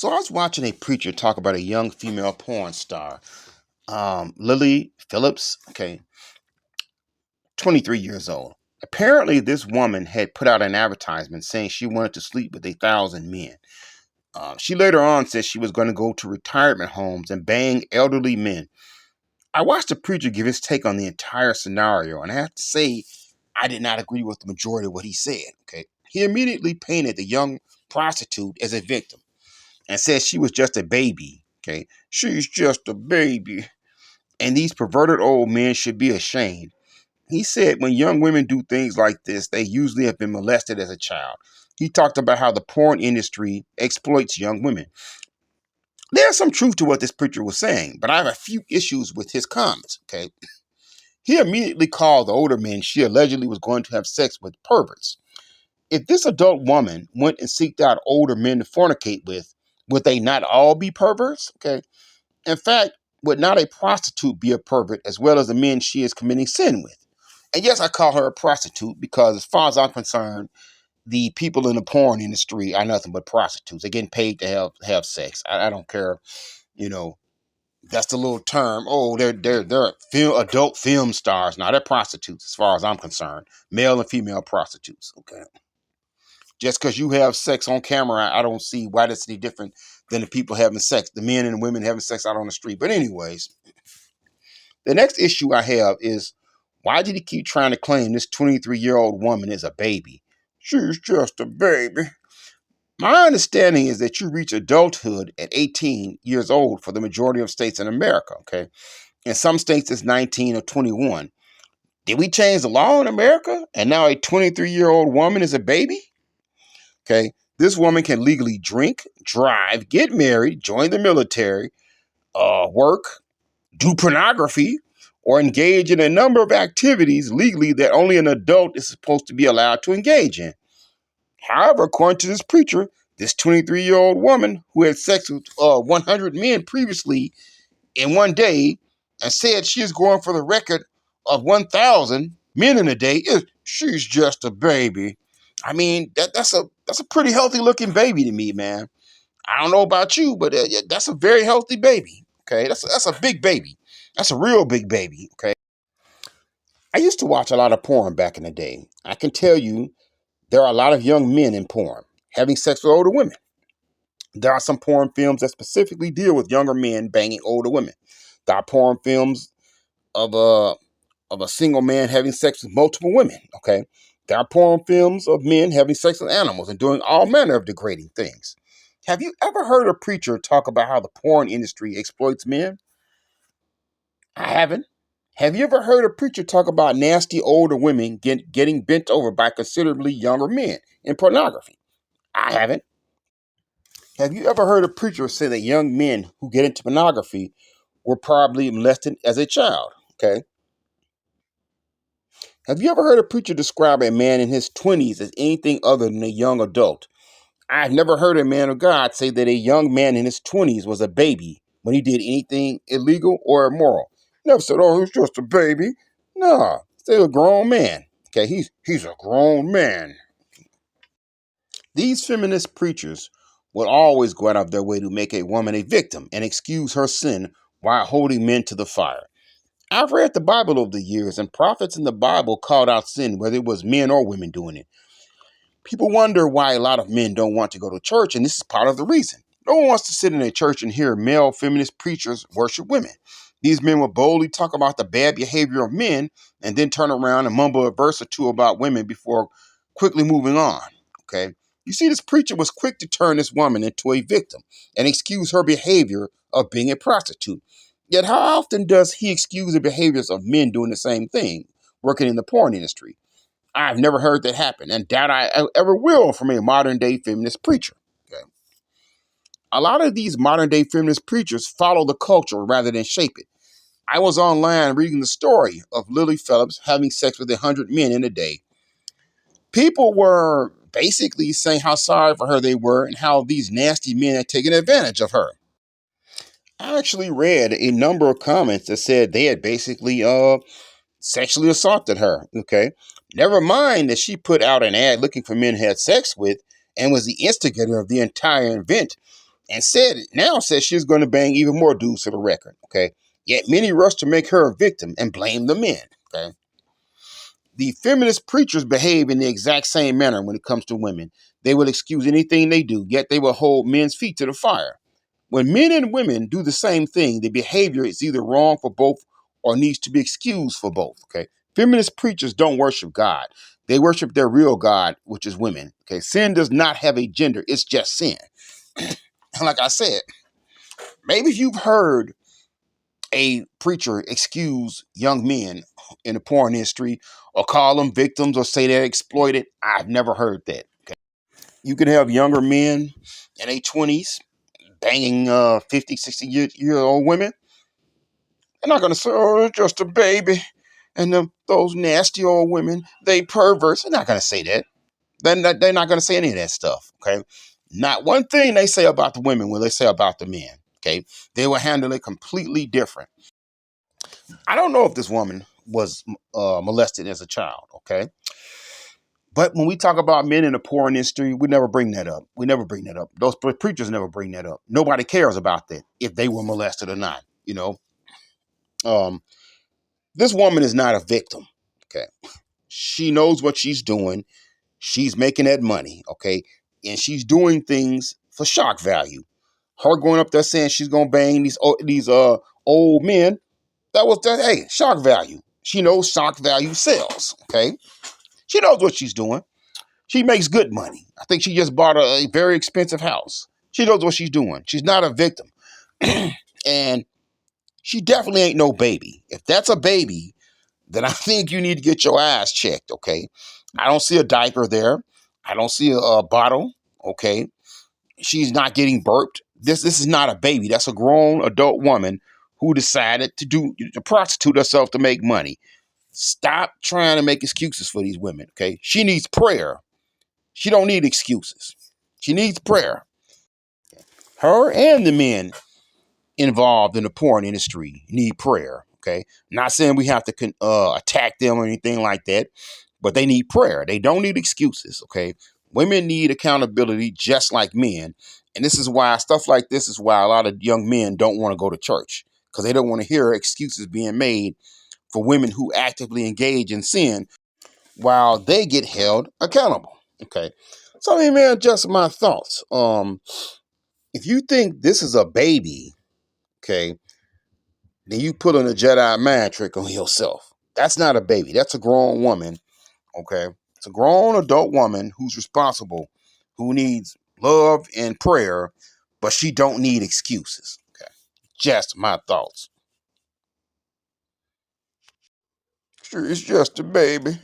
So I was watching a preacher talk about a young female porn star, Lily Phillips, 23 years old. Apparently, this woman had put out an advertisement saying she wanted to sleep with 1,000 men. She later on said she was going to go to retirement homes and bang elderly men. I watched the preacher give his take on the entire scenario, and I have to say, I did not agree with the majority of what he said. He immediately painted the young prostitute as a victim and said she was just a baby. She's just a baby. And these perverted old men should be ashamed. He said when young women do things like this, they usually have been molested as a child. He talked about how the porn industry exploits young women. There's some truth to what this preacher was saying, but I have a few issues with his comments. He immediately called the older men she allegedly was going to have sex with perverts. If this adult woman went and seeked out older men to fornicate with, would they not all be perverts? In fact, would not a prostitute be a pervert as well as the men she is committing sin with? And yes, I call her a prostitute because, as far as I'm concerned, the people in the porn industry are nothing but prostitutes. They're getting paid to have sex. I don't care, you know. That's the little term. Oh, they're adult film stars. Now they're prostitutes, as far as I'm concerned. Male and female prostitutes. Just because you have sex on camera, I don't see why that's any different than the people having sex, the men and the women having sex out on the street. But anyways, the next issue I have is, why did he keep trying to claim this 23-year-old woman is a baby? She's just a baby. My understanding is that you reach adulthood at 18 years old for the majority of states in America, In some states, it's 19 or 21. Did we change the law in America? And now a 23-year-old woman is a baby? This woman can legally drink, drive, get married, join the military, work, do pornography, or engage in a number of activities legally that only an adult is supposed to be allowed to engage in. However, according to this preacher, this 23-year-old woman who had sex with 100 men previously in one day and said she is going for the record of 1,000 men in a day, she's just a baby. I mean, that's a pretty healthy looking baby to me, man. I don't know about you, but that's a very healthy baby. That's a big baby. That's a real big baby. I used to watch a lot of porn back in the day. I can tell you there are a lot of young men in porn having sex with older women. There are some porn films that specifically deal with younger men banging older women. There are porn films of a single man having sex with multiple women. There are porn films of men having sex with animals and doing all manner of degrading things. Have you ever heard a preacher talk about how the porn industry exploits men? I haven't. Have you ever heard a preacher talk about nasty older women getting bent over by considerably younger men in pornography? I haven't. Have you ever heard a preacher say that young men who get into pornography were probably molested as a child? Have you ever heard a preacher describe a man in his 20s as anything other than a young adult? I've never heard a man of God say that a young man in his 20s was a baby when he did anything illegal or immoral. Never said, oh, he's just a baby. Nah, still a grown man. He's a grown man. These feminist preachers will always go out of their way to make a woman a victim and excuse her sin while holding men to the fire. I've read the Bible over the years, and prophets in the Bible called out sin, whether it was men or women doing it. People wonder why a lot of men don't want to go to church, and this is part of the reason. No one wants to sit in a church and hear male feminist preachers worship women. These men will boldly talk about the bad behavior of men and then turn around and mumble a verse or two about women before quickly moving on. You see, this preacher was quick to turn this woman into a victim and excuse her behavior of being a prostitute. Yet how often does he excuse the behaviors of men doing the same thing, working in the porn industry? I've never heard that happen, and doubt I ever will from a modern day feminist preacher. A lot of these modern day feminist preachers follow the culture rather than shape it. I was online reading the story of Lily Phillips having sex with 100 men in a day. People were basically saying how sorry for her they were and how these nasty men had taken advantage of her. I actually read a number of comments that said they had basically sexually assaulted her. Never mind that she put out an ad looking for men to have sex with and was the instigator of the entire event. and says she's going to bang even more dudes to the record. Okay, yet many rush to make her a victim and blame the men. Okay, the feminist preachers behave in the exact same manner when it comes to women. They will excuse anything they do, yet they will hold men's feet to the fire. When men and women do the same thing, the behavior is either wrong for both or needs to be excused for both. Okay. Feminist preachers don't worship God. They worship their real God, which is women. Okay. Sin does not have a gender, it's just sin. Like I said, maybe you've heard a preacher excuse young men in the porn industry or call them victims or say they're exploited. I've never heard that. Okay. You can have younger men in their 20s banging 50, 60 year old women. They're not going to say, oh, it's just a baby. And those nasty old women, they perverts. They're not going to say that. They're not going to say any of that stuff. Okay. Not one thing they say about the women will they say about the men. Okay. They will handle it completely different. I don't know if this woman was molested as a child. Okay. But when we talk about men in the porn industry, we never bring that up. We never bring that up. Those preachers never bring that up. Nobody cares about that, if they were molested or not. Um, this woman is not a victim. Okay. She knows what she's doing. She's making that money. Okay. And she's doing things for shock value. Her going up there saying she's gonna bang these old men. Hey, shock value. She knows shock value sells. Okay. She knows what she's doing. She makes good money. I think she just bought a very expensive house. She knows what she's doing. She's not a victim. And she definitely ain't no baby. If that's a baby, then I think you need to get your ass checked, okay? I don't see a diaper there. I don't see a bottle, okay? She's not getting burped. This is not a baby. That's a grown adult woman who decided to prostitute herself to make money. Stop trying to make excuses for these women, okay? She needs prayer. She don't need excuses. She needs prayer. Her and the men involved in the porn industry need prayer. Okay, not saying we have to attack them or anything like that, but they need prayer. They don't need excuses. Okay, women need accountability just like men, and this is why stuff like this is why a lot of young men don't want to go to church because they don't want to hear excuses being made for women who actively engage in sin while they get held accountable. Okay, so I mean, man, just my thoughts. If you think this is a baby, okay, then you put on a Jedi mind trick on yourself. That's not a baby. That's a grown woman. Okay. It's a grown adult woman who's responsible, who needs love and prayer, but she don't need excuses. Okay. Just my thoughts. Sure, it's just a baby.